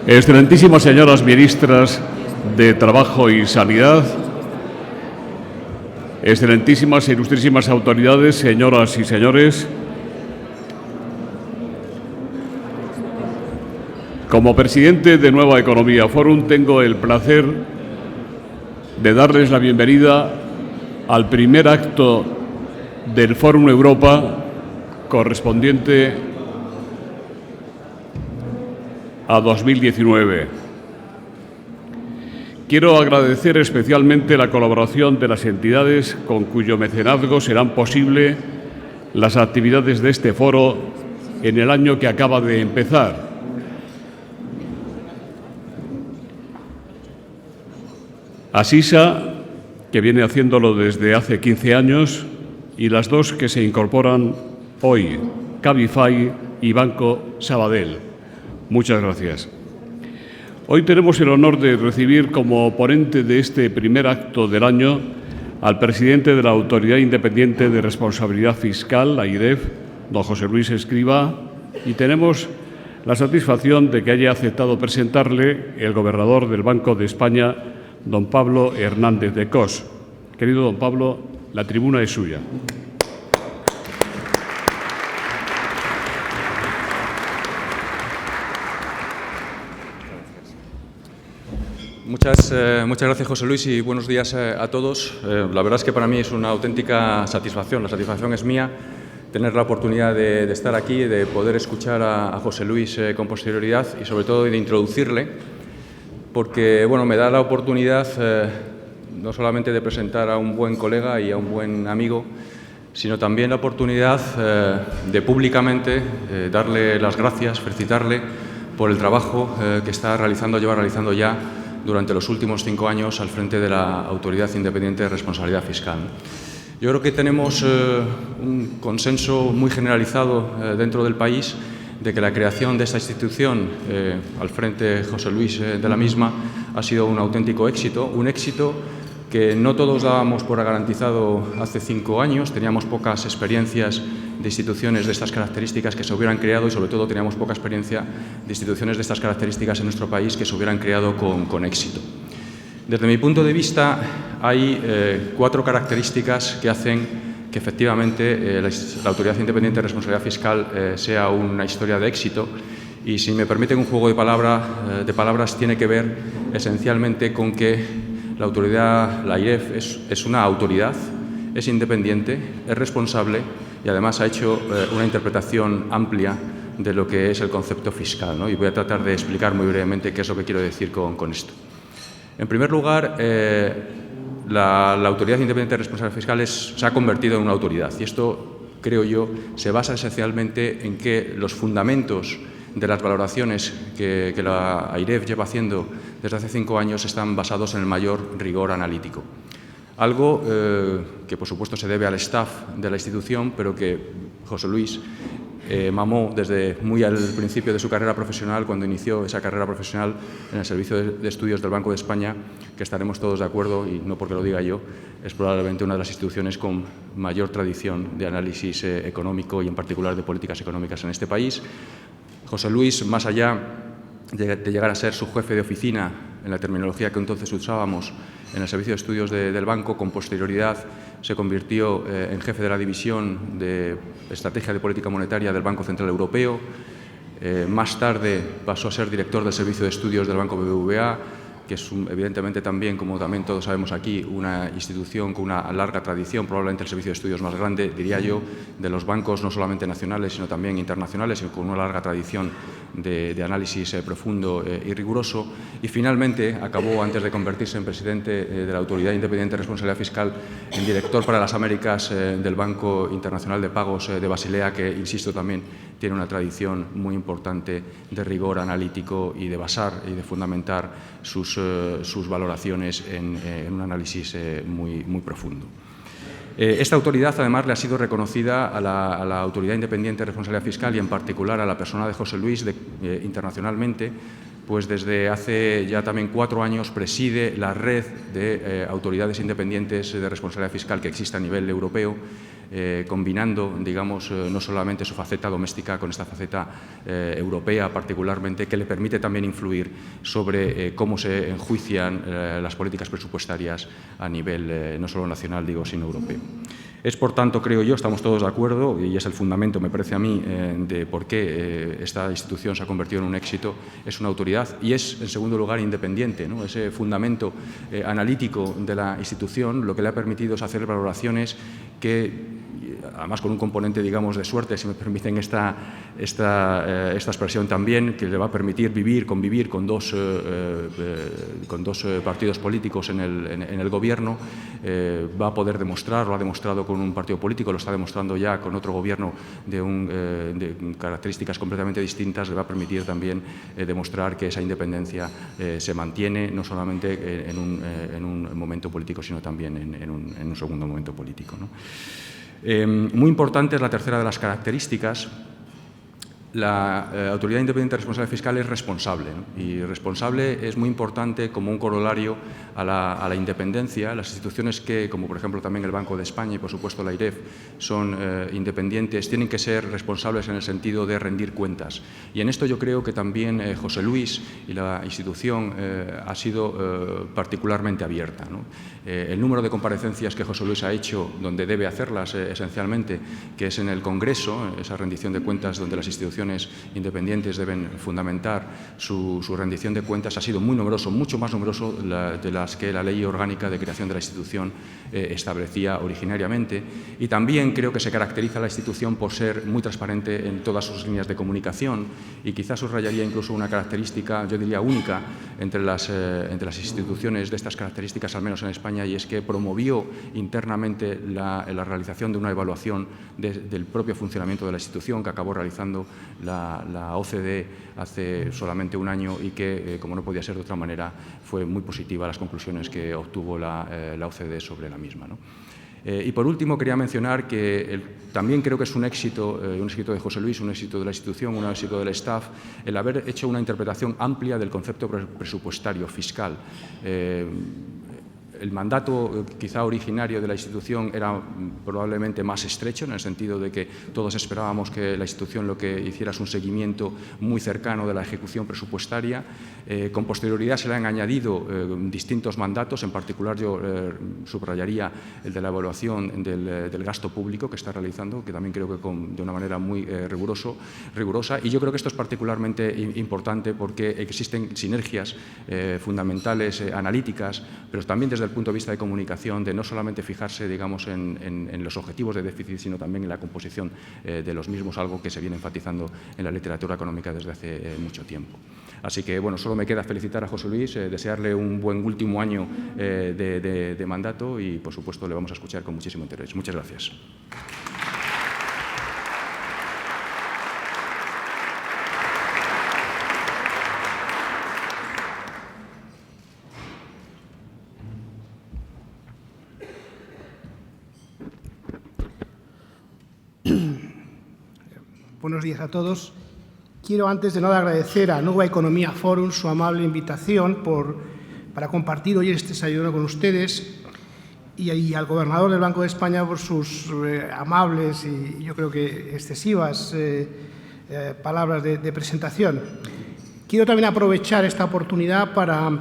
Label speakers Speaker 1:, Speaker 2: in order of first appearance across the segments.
Speaker 1: Excelentísimas señoras ministras de Trabajo y Sanidad, excelentísimas e ilustrísimas autoridades, señoras y señores, como presidente de Nueva Economía Forum tengo el placer de darles la bienvenida al primer acto del Fórum Europa correspondiente a 2019. Quiero agradecer especialmente la colaboración de las entidades con cuyo mecenazgo serán posible las actividades de este foro en el año que acaba de empezar. Asisa, que viene haciéndolo desde hace 15 años, y las dos que se incorporan hoy, Cabify y Banco Sabadell. Muchas gracias. Hoy tenemos el honor de recibir como ponente de este primer acto del año al presidente de la Autoridad Independiente de Responsabilidad Fiscal, la AIREF, don José Luis Escrivá, y tenemos la satisfacción de que haya aceptado presentarle el gobernador del Banco de España, don Pablo Hernández de Cos. Querido don Pablo, la tribuna es suya.
Speaker 2: Muchas gracias, José Luis, y buenos días a todos. La verdad es que para mí es una auténtica satisfacción. La satisfacción es mía tener la oportunidad de estar aquí, de poder escuchar a José Luis con posterioridad y, sobre todo, de introducirle, porque bueno, me da la oportunidad no solamente de presentar a un buen colega y a un buen amigo, sino también la oportunidad de públicamente darle las gracias, felicitarle por el trabajo que lleva realizando ya durante los últimos 5 años al frente de la Autoridad Independiente de Responsabilidad Fiscal. Yo creo que tenemos un consenso muy generalizado dentro del país de que la creación de esta institución, al frente José Luis de la misma, ha sido un auténtico éxito, un éxito que no todos dábamos por garantizado hace 5 años. Teníamos pocas experiencias de instituciones de estas características que se hubieran creado y, sobre todo, teníamos poca experiencia de instituciones de estas características en nuestro país que se hubieran creado con éxito. Desde mi punto de vista, hay 4 características que hacen que efectivamente la Autoridad Independiente de Responsabilidad Fiscal sea una historia de éxito. Y, si me permiten un juego de palabras, tiene que ver esencialmente con que la autoridad, la AIREF, es una autoridad, es independiente, es responsable y además ha hecho una interpretación amplia de lo que es el concepto fiscal, ¿no? Y voy a tratar de explicar muy brevemente qué es lo que quiero decir con esto. En primer lugar, la Autoridad Independiente de Responsabilidad Fiscal se ha convertido en una autoridad, y esto, creo yo, se basa esencialmente en que los fundamentos de las valoraciones que la AIREF lleva haciendo desde hace 5 años están basados en el mayor rigor analítico. Algo que, por supuesto, se debe al staff de la institución, pero que José Luis mamó desde muy al principio de su carrera profesional, cuando inició esa carrera profesional en el Servicio de Estudios del Banco de España, que estaremos todos de acuerdo, y no porque lo diga yo, es probablemente una de las instituciones con mayor tradición de análisis económico y, en particular, de políticas económicas en este país. José Luis, más allá de llegar a ser su jefe de oficina, en la terminología que entonces usábamos en el Servicio de Estudios del Banco, con posterioridad se convirtió en jefe de la División de Estrategia de Política Monetaria del Banco Central Europeo. Más tarde pasó a ser director del Servicio de Estudios del Banco BBVA, que es evidentemente también, como también todos sabemos aquí, una institución con una larga tradición, probablemente el servicio de estudios más grande, diría yo, de los bancos no solamente nacionales, sino también internacionales, y con una larga tradición de análisis profundo y riguroso. Y finalmente acabó, antes de convertirse en presidente de la Autoridad Independiente de Responsabilidad Fiscal, en director para las Américas del Banco Internacional de Pagos de Basilea, que, insisto, también tiene una tradición muy importante de rigor analítico y de basar y de fundamentar sus valoraciones en un análisis muy profundo. Esta autoridad, además, le ha sido reconocida a la Autoridad Independiente de Responsabilidad Fiscal, y en particular a la persona de José Luis internacionalmente, pues desde hace ya también 4 años preside la red de autoridades independientes de responsabilidad fiscal que existe a nivel europeo, combinando, digamos, no solamente su faceta doméstica con esta faceta europea particularmente, que le permite también influir sobre cómo se enjuician las políticas presupuestarias a nivel no solo nacional, digo, sino europeo. Es, por tanto, creo yo, estamos todos de acuerdo, y es el fundamento, me parece a mí, de por qué esta institución se ha convertido en un éxito, es una autoridad y es, en segundo lugar, independiente, ¿no? Ese fundamento analítico de la institución lo que le ha permitido es hacer valoraciones que, además con un componente, digamos, de suerte, si me permiten esta expresión también, que le va a permitir convivir con dos partidos políticos en el Gobierno, va a poder demostrar, lo ha demostrado con un partido político, lo está demostrando ya con otro Gobierno de características completamente distintas, le va a permitir también demostrar que esa independencia se mantiene no solamente en un momento político, sino también en un segundo momento político, ¿no? Muy importante es la tercera de las características. La Autoridad Independiente Responsable Fiscal es responsable, ¿no? Y responsable es muy importante como un corolario a la independencia. Las instituciones que, como por ejemplo también el Banco de España y por supuesto la AIREF, son independientes, tienen que ser responsables en el sentido de rendir cuentas. Y en esto yo creo que también José Luis y la institución ha sido particularmente abierta, ¿no? El número de comparecencias que José Luis ha hecho, donde debe hacerlas esencialmente, que es en el Congreso, esa rendición de cuentas donde las instituciones independientes deben fundamentar su rendición de cuentas, ha sido muy numeroso, mucho más numeroso de las que la Ley Orgánica de Creación de la institución establecía originariamente. Y también creo que se caracteriza la institución por ser muy transparente en todas sus líneas de comunicación, y quizás subrayaría incluso una característica, yo diría única, entre las instituciones de estas características, al menos en España, y es que promovió internamente la realización de una evaluación del propio funcionamiento de la institución, que acabó realizando la OCDE hace solamente un año, y que, como no podía ser de otra manera, fue muy positiva las conclusiones que obtuvo la OCDE sobre la misma, ¿no? Y por último, quería mencionar que también creo que es un éxito de José Luis, un éxito de la institución, un éxito del staff, el haber hecho una interpretación amplia del concepto presupuestario fiscal. El mandato quizá originario de la institución era probablemente más estrecho, en el sentido de que todos esperábamos que la institución lo que hiciera es un seguimiento muy cercano de la ejecución presupuestaria. Con posterioridad se le han añadido distintos mandatos, en particular yo subrayaría el de la evaluación del gasto público que está realizando, que también creo que de una manera muy rigurosa, y yo creo que esto es particularmente importante porque existen sinergias fundamentales, analíticas, pero también desde el punto de vista de comunicación, de no solamente fijarse, digamos, en los objetivos de déficit, sino también en la composición de los mismos, algo que se viene enfatizando en la literatura económica desde hace mucho tiempo. Así que, bueno, solo me queda felicitar a José Luis, desearle un buen último año de mandato, y, por supuesto, le vamos a escuchar con muchísimo interés. Muchas gracias.
Speaker 3: Buenos días a todos. Quiero, antes de nada, agradecer a Nueva Economía Forum su amable invitación para compartir hoy este desayuno con ustedes, y al gobernador del Banco de España por sus amables y yo creo que excesivas palabras de presentación. Quiero también aprovechar esta oportunidad para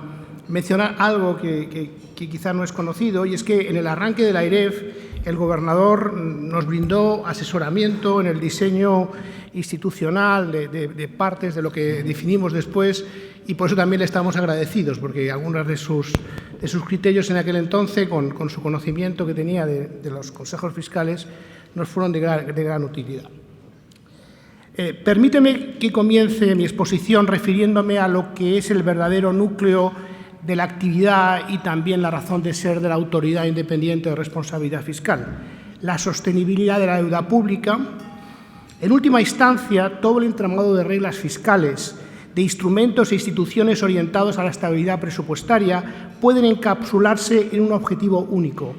Speaker 3: mencionar algo que quizá no es conocido, y es que en el arranque de la AIREF el gobernador nos brindó asesoramiento en el diseño institucional de partes de lo que definimos después, y por eso también le estamos agradecidos, porque algunos de sus criterios en aquel entonces, con su conocimiento que tenía de los consejos fiscales, nos fueron de gran utilidad. Permíteme que comience mi exposición refiriéndome a lo que es el verdadero núcleo de la actividad y también la razón de ser de la Autoridad Independiente de Responsabilidad Fiscal: la sostenibilidad de la deuda pública. En última instancia, todo el entramado de reglas fiscales, de instrumentos e instituciones orientados a la estabilidad presupuestaria pueden encapsularse en un objetivo único: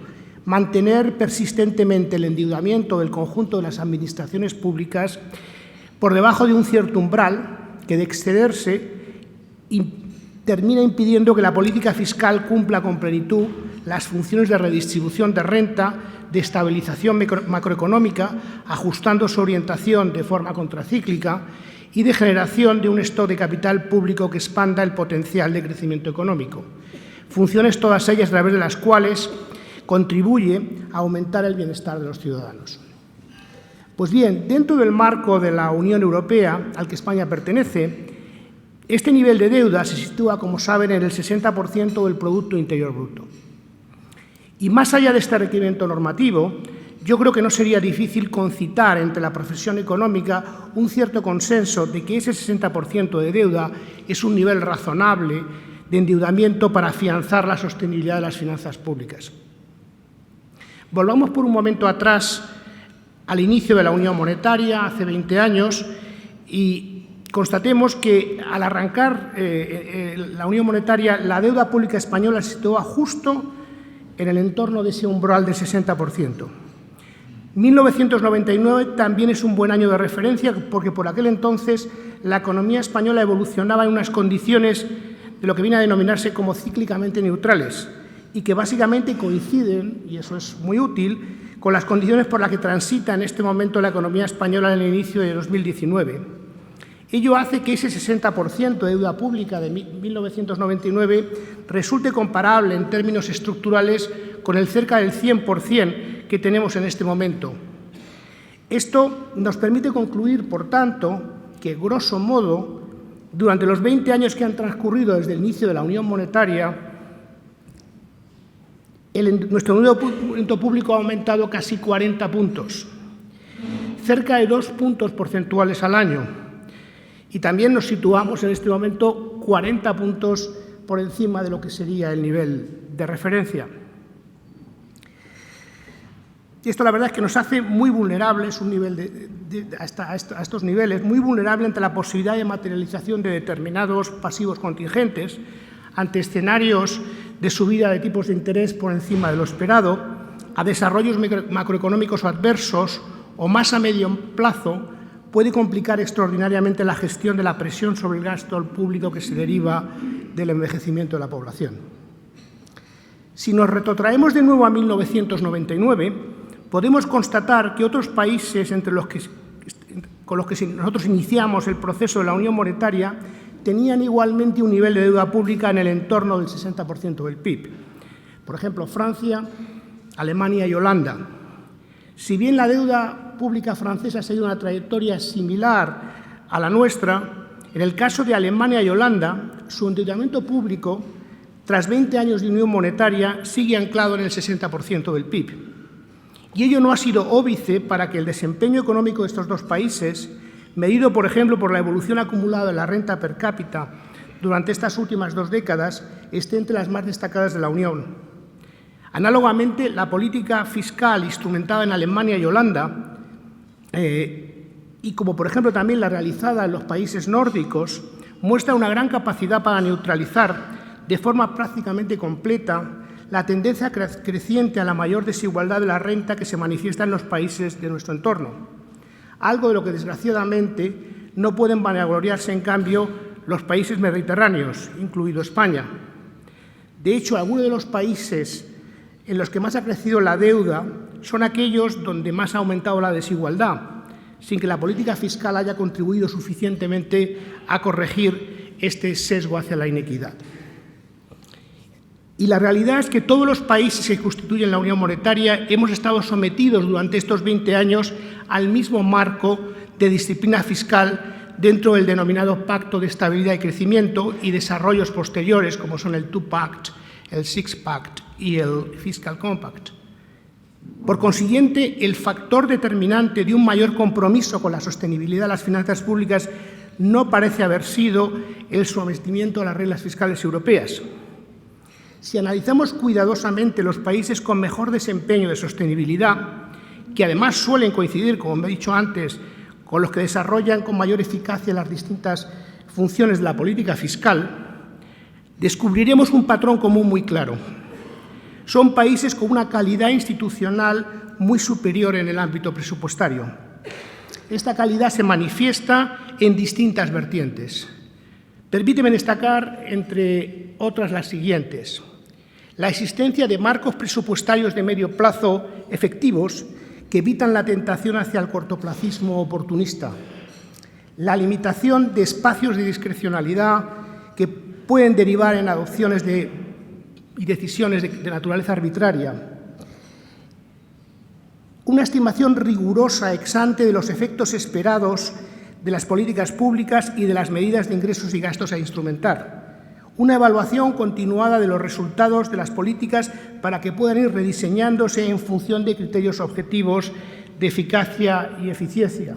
Speaker 3: mantener persistentemente el endeudamiento del conjunto de las administraciones públicas por debajo de un cierto umbral que, de excederse, termina impidiendo que la política fiscal cumpla con plenitud las funciones de redistribución de renta, de estabilización macroeconómica, ajustando su orientación de forma contracíclica y de generación de un stock de capital público que expanda el potencial de crecimiento económico. Funciones todas ellas a través de las cuales contribuye a aumentar el bienestar de los ciudadanos. Pues bien, dentro del marco de la Unión Europea al que España pertenece, este nivel de deuda se sitúa, como saben, en el 60% del Producto Interior Bruto. Y más allá de este requerimiento normativo, yo creo que no sería difícil concitar entre la profesión económica un cierto consenso de que ese 60% de deuda es un nivel razonable de endeudamiento para afianzar la sostenibilidad de las finanzas públicas. Volvamos por un momento atrás al inicio de la Unión Monetaria, hace 20 años, y constatemos que al arrancar la Unión Monetaria, la deuda pública española se situaba justo en el entorno de ese umbral del 60%. 1999 también es un buen año de referencia porque por aquel entonces la economía española evolucionaba en unas condiciones de lo que viene a denominarse como cíclicamente neutrales y que básicamente coinciden, y eso es muy útil, con las condiciones por las que transita en este momento la economía española en el inicio de 2019. Ello hace que ese 60% de deuda pública de 1999 resulte comparable en términos estructurales con el cerca del 100% que tenemos en este momento. Esto nos permite concluir, por tanto, que, grosso modo, durante los 20 años que han transcurrido desde el inicio de la Unión Monetaria, nuestro endeudamiento público ha aumentado casi 40 puntos, cerca de 2 puntos porcentuales al año. Y también nos situamos en este momento 40 puntos por encima de lo que sería el nivel de referencia. Y esto la verdad es que nos hace muy vulnerables a estos niveles, muy vulnerables ante la posibilidad de materialización de determinados pasivos contingentes, ante escenarios de subida de tipos de interés por encima de lo esperado, a desarrollos macroeconómicos adversos o más a medio plazo, puede complicar extraordinariamente la gestión de la presión sobre el gasto público que se deriva del envejecimiento de la población. Si nos retrotraemos de nuevo a 1999, podemos constatar que otros países con los que nosotros iniciamos el proceso de la Unión Monetaria tenían igualmente un nivel de deuda pública en el entorno del 60% del PIB. Por ejemplo, Francia, Alemania y Holanda. Si bien la deuda pública francesa ha seguido una trayectoria similar a la nuestra, en el caso de Alemania y Holanda, su endeudamiento público, tras 20 años de unión monetaria, sigue anclado en el 60% del PIB. Y ello no ha sido óbice para que el desempeño económico de estos dos países, medido, por ejemplo, por la evolución acumulada de la renta per cápita durante estas últimas 2 décadas, esté entre las más destacadas de la Unión. Análogamente, la política fiscal instrumentada en Alemania y Holanda, y como por ejemplo también la realizada en los países nórdicos, muestra una gran capacidad para neutralizar de forma prácticamente completa la tendencia creciente a la mayor desigualdad de la renta que se manifiesta en los países de nuestro entorno, algo de lo que desgraciadamente no pueden vanagloriarse en cambio los países mediterráneos, incluido España. De hecho, algunos de los países en los que más ha crecido la deuda son aquellos donde más ha aumentado la desigualdad, sin que la política fiscal haya contribuido suficientemente a corregir este sesgo hacia la inequidad. Y la realidad es que todos los países que constituyen la Unión Monetaria hemos estado sometidos durante estos 20 años al mismo marco de disciplina fiscal dentro del denominado Pacto de Estabilidad y Crecimiento y desarrollos posteriores como son el Two-Pact, el Six-Pact y el Fiscal Compact. Por consiguiente, el factor determinante de un mayor compromiso con la sostenibilidad de las finanzas públicas no parece haber sido el sometimiento a las reglas fiscales europeas. Si analizamos cuidadosamente los países con mejor desempeño de sostenibilidad, que además suelen coincidir, como he dicho antes, con los que desarrollan con mayor eficacia las distintas funciones de la política fiscal, descubriremos un patrón común muy claro. Son países con una calidad institucional muy superior en el ámbito presupuestario. Esta calidad se manifiesta en distintas vertientes. Permíteme destacar, entre otras, las siguientes. la existencia de marcos presupuestarios de medio plazo efectivos que evitan la tentación hacia el cortoplacismo oportunista, la limitación de espacios de discrecionalidad que pueden derivar en adopciones y decisiones de naturaleza arbitraria, una estimación rigurosa ex ante de los efectos esperados de las políticas públicas y de las medidas de ingresos y gastos a instrumentar, una evaluación continuada de los resultados de las políticas para que puedan ir rediseñándose en función de criterios objetivos de eficacia y eficiencia.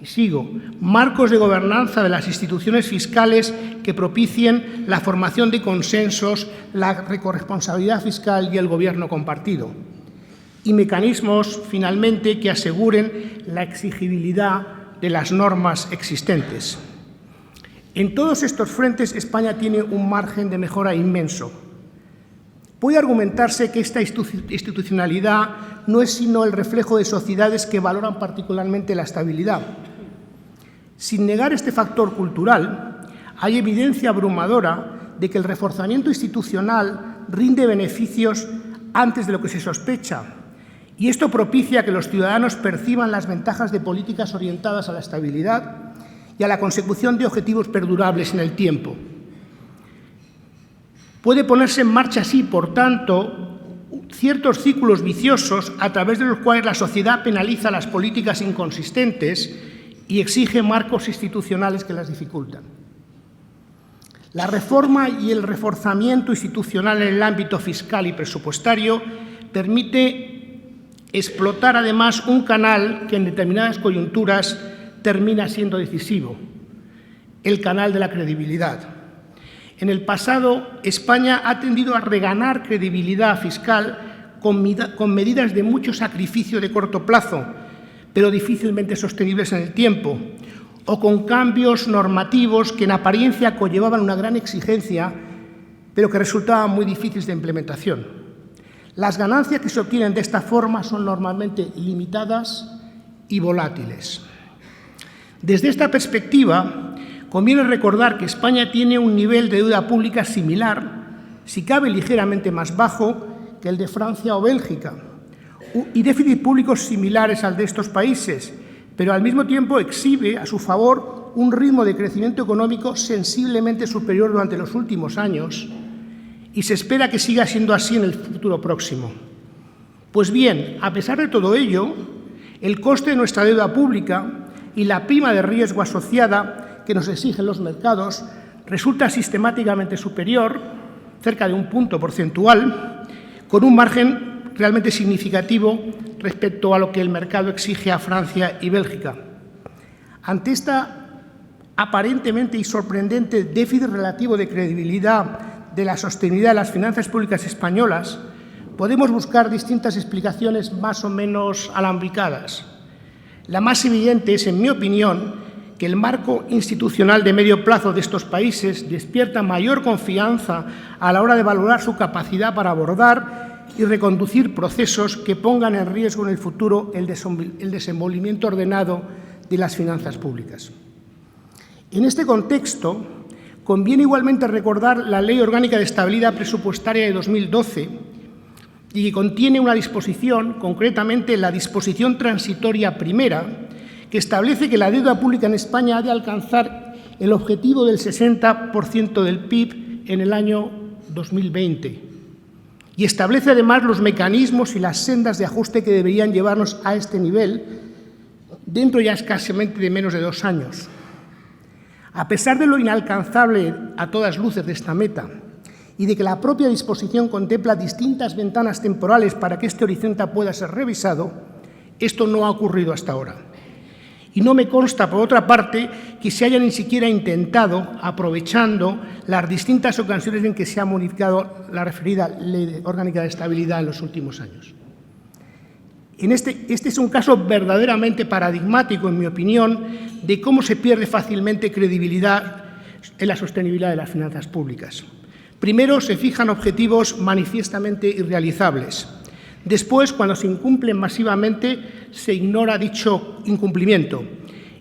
Speaker 3: Y sigo, marcos de gobernanza de las instituciones fiscales que propicien la formación de consensos, la corresponsabilidad fiscal y el gobierno compartido. Y mecanismos, finalmente, que aseguren la exigibilidad de las normas existentes. En todos estos frentes, España tiene un margen de mejora inmenso. Puede argumentarse que esta institucionalidad no es sino el reflejo de sociedades que valoran particularmente la estabilidad. Sin negar este factor cultural, hay evidencia abrumadora de que el reforzamiento institucional rinde beneficios antes de lo que se sospecha, y esto propicia que los ciudadanos perciban las ventajas de políticas orientadas a la estabilidad y a la consecución de objetivos perdurables en el tiempo. Puede ponerse en marcha así, por tanto, ciertos círculos viciosos a través de los cuales la sociedad penaliza las políticas inconsistentes y exige marcos institucionales que las dificultan. La reforma y el reforzamiento institucional en el ámbito fiscal y presupuestario permite explotar además un canal que en determinadas coyunturas termina siendo decisivo, el canal de la credibilidad. En el pasado, España ha tendido a reganar credibilidad fiscal con medidas de mucho sacrificio de corto plazo, pero difícilmente sostenibles en el tiempo, o con cambios normativos que en apariencia conllevaban una gran exigencia, pero que resultaban muy difíciles de implementación. Las ganancias que se obtienen de esta forma son normalmente limitadas y volátiles. Desde esta perspectiva, conviene recordar que España tiene un nivel de deuda pública similar, si cabe ligeramente más bajo, que el de Francia o Bélgica, y déficits públicos similares al de estos países, pero al mismo tiempo exhibe a su favor un ritmo de crecimiento económico sensiblemente superior durante los últimos años y se espera que siga siendo así en el futuro próximo. Pues bien, a pesar de todo ello, el coste de nuestra deuda pública y la prima de riesgo asociada que nos exigen los mercados resulta sistemáticamente superior, cerca de un punto porcentual, con un margen realmente significativo respecto a lo que el mercado exige a Francia y Bélgica. Ante esta aparentemente y sorprendente déficit relativo de credibilidad de la sostenibilidad de las finanzas públicas españolas, podemos buscar distintas explicaciones más o menos alambicadas. La más evidente es, en mi opinión, que el marco institucional de medio plazo de estos países despierta mayor confianza a la hora de valorar su capacidad para abordar y reconducir procesos que pongan en riesgo en el futuro el desenvolvimiento ordenado de las finanzas públicas. En este contexto, conviene igualmente recordar la Ley Orgánica de Estabilidad Presupuestaria de 2012 y que contiene una disposición, concretamente la disposición transitoria primera, que establece que la deuda pública en España ha de alcanzar el objetivo del 60% del PIB en el año 2020 y establece además los mecanismos y las sendas de ajuste que deberían llevarnos a este nivel dentro ya escasamente de menos de 2 años. A pesar de lo inalcanzable a todas luces de esta meta y de que la propia disposición contempla distintas ventanas temporales para que este horizonte pueda ser revisado, esto no ha ocurrido hasta ahora. Y no me consta, por otra parte, que se haya ni siquiera intentado, aprovechando las distintas ocasiones en que se ha modificado la referida Ley Orgánica de Estabilidad en los últimos años. Este es un caso verdaderamente paradigmático, en mi opinión, de cómo se pierde fácilmente credibilidad en la sostenibilidad de las finanzas públicas. Primero, se fijan objetivos manifiestamente irrealizables. Después, cuando se incumplen masivamente, se ignora dicho incumplimiento.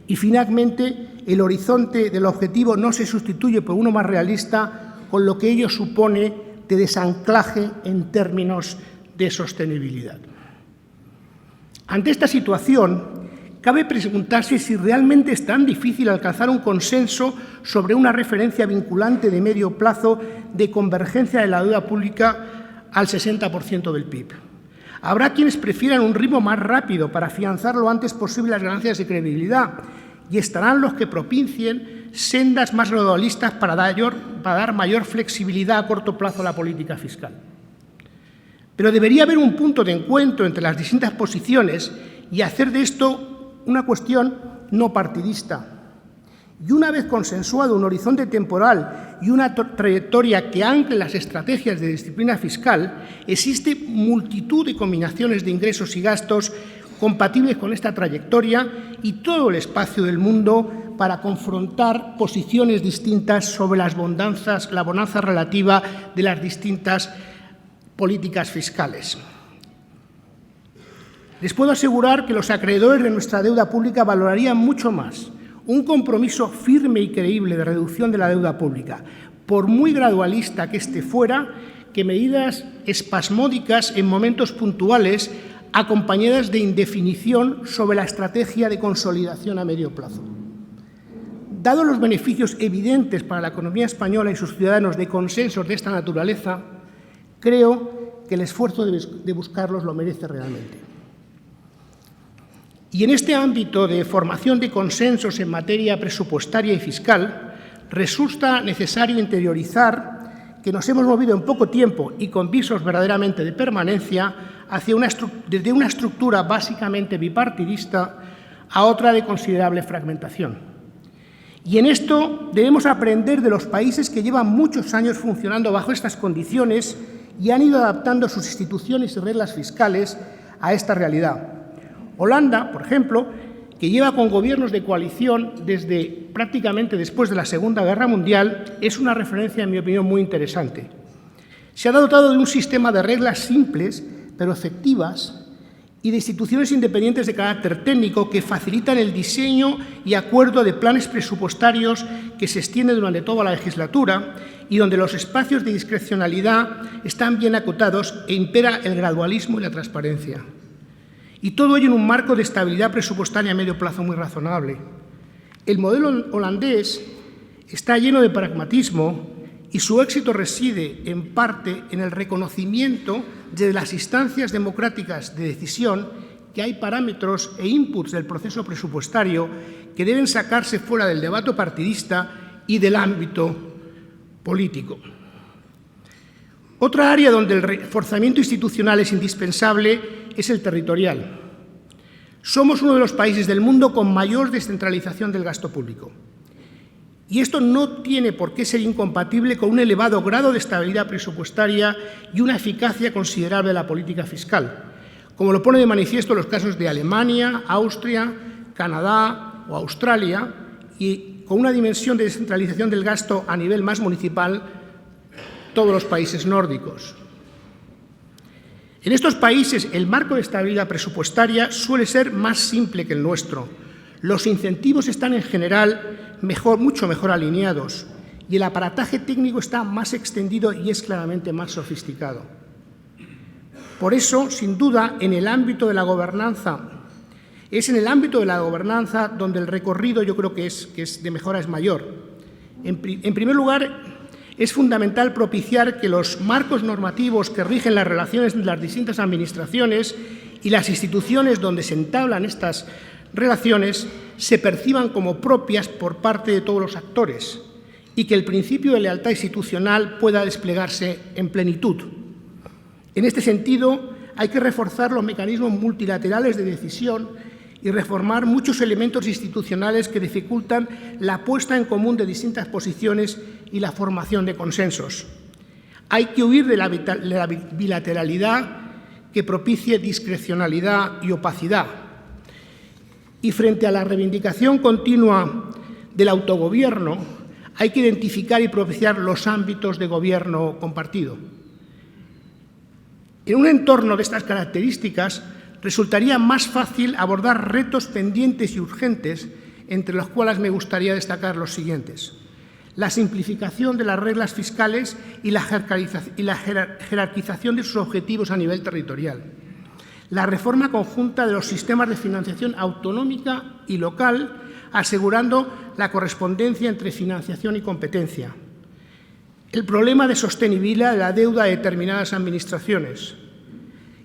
Speaker 3: Y finalmente, el horizonte del objetivo no se sustituye por uno más realista, con lo que ello supone de desanclaje en términos de sostenibilidad. Ante esta situación, cabe preguntarse si realmente es tan difícil alcanzar un consenso sobre una referencia vinculante de medio plazo de convergencia de la deuda pública al 60% del PIB. Habrá quienes prefieran un ritmo más rápido para afianzar lo antes posible las ganancias de credibilidad y estarán los que propicien sendas más gradualistas para dar mayor flexibilidad a corto plazo a la política fiscal. Pero debería haber un punto de encuentro entre las distintas posiciones y hacer de esto una cuestión no partidista. Y una vez consensuado un horizonte temporal y una trayectoria que ancle las estrategias de disciplina fiscal, existe multitud de combinaciones de ingresos y gastos compatibles con esta trayectoria y todo el espacio del mundo para confrontar posiciones distintas sobre la bonanza relativa de las distintas políticas fiscales. Les puedo asegurar que los acreedores de nuestra deuda pública valorarían mucho más un compromiso firme y creíble de reducción de la deuda pública, por muy gradualista que éste fuera, que medidas espasmódicas en momentos puntuales acompañadas de indefinición sobre la estrategia de consolidación a medio plazo. Dados los beneficios evidentes para la economía española y sus ciudadanos de consensos de esta naturaleza, creo que el esfuerzo de buscarlos lo merece realmente. Y en este ámbito de formación de consensos en materia presupuestaria y fiscal, resulta necesario interiorizar que nos hemos movido en poco tiempo y con visos verdaderamente de permanencia desde una estructura básicamente bipartidista a otra de considerable fragmentación. Y en esto debemos aprender de los países que llevan muchos años funcionando bajo estas condiciones y han ido adaptando sus instituciones y reglas fiscales a esta realidad. Holanda, por ejemplo, que lleva con gobiernos de coalición desde prácticamente después de la Segunda Guerra Mundial, es una referencia, en mi opinión, muy interesante. Se ha dotado de un sistema de reglas simples, pero efectivas, y de instituciones independientes de carácter técnico que facilitan el diseño y acuerdo de planes presupuestarios que se extienden durante toda la legislatura y donde los espacios de discrecionalidad están bien acotados e impera el gradualismo y la transparencia. Y todo ello en un marco de estabilidad presupuestaria a medio plazo muy razonable. El modelo holandés está lleno de pragmatismo y su éxito reside, en parte, en el reconocimiento de las instancias democráticas de decisión que hay parámetros e inputs del proceso presupuestario que deben sacarse fuera del debate partidista y del ámbito político. Otra área donde el reforzamiento institucional es indispensable es el territorial. Somos uno de los países del mundo con mayor descentralización del gasto público. Y esto no tiene por qué ser incompatible con un elevado grado de estabilidad presupuestaria y una eficacia considerable de la política fiscal, como lo pone de manifiesto los casos de Alemania, Austria, Canadá o Australia, y con una dimensión de descentralización del gasto a nivel más municipal, todos los países nórdicos. En estos países, el marco de estabilidad presupuestaria suele ser más simple que el nuestro. Los incentivos están en general mucho mejor alineados y el aparataje técnico está más extendido y es claramente más sofisticado. Por eso, sin duda, es en el ámbito de la gobernanza donde el recorrido yo creo que es de mejora es mayor. En primer lugar, es fundamental propiciar que los marcos normativos que rigen las relaciones entre las distintas administraciones y las instituciones donde se entablan estas relaciones se perciban como propias por parte de todos los actores y que el principio de lealtad institucional pueda desplegarse en plenitud. En este sentido, hay que reforzar los mecanismos multilaterales de decisión y reformar muchos elementos institucionales que dificultan la puesta en común de distintas posiciones y la formación de consensos. Hay que huir de la bilateralidad que propicie discrecionalidad y opacidad. Y frente a la reivindicación continua del autogobierno, hay que identificar y propiciar los ámbitos de gobierno compartido. En un entorno de estas características, resultaría más fácil abordar retos pendientes y urgentes, entre los cuales me gustaría destacar los siguientes. la simplificación de las reglas fiscales y la jerarquización de sus objetivos a nivel territorial, la reforma conjunta de los sistemas de financiación autonómica y local, asegurando la correspondencia entre financiación y competencia, el problema de sostenibilidad de la deuda de determinadas administraciones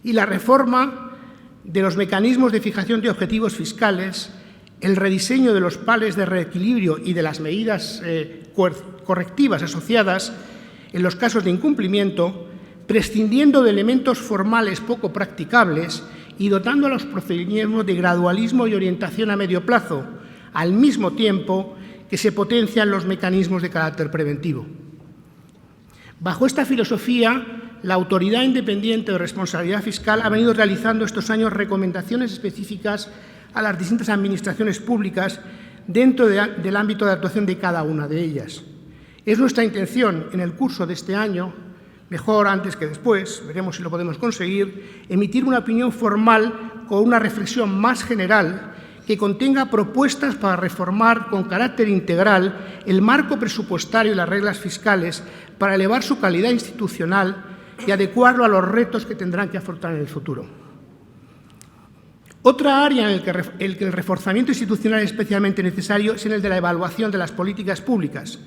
Speaker 3: y la reforma de los mecanismos de fijación de objetivos fiscales, el rediseño de los pales de reequilibrio y de las medidas correctivas asociadas en los casos de incumplimiento, prescindiendo de elementos formales poco practicables y dotando a los procedimientos de gradualismo y orientación a medio plazo, al mismo tiempo que se potencian los mecanismos de carácter preventivo. Bajo esta filosofía, la Autoridad Independiente de Responsabilidad Fiscal ha venido realizando estos años recomendaciones específicas a las distintas administraciones públicas dentro del ámbito de actuación de cada una de ellas. Es nuestra intención, en el curso de este año, mejor antes que después, veremos si lo podemos conseguir, emitir una opinión formal con una reflexión más general que contenga propuestas para reformar con carácter integral el marco presupuestario y las reglas fiscales para elevar su calidad institucional y adecuarlo a los retos que tendrán que afrontar en el futuro. Otra área en la que el reforzamiento institucional es especialmente necesario es en el de la evaluación de las políticas públicas,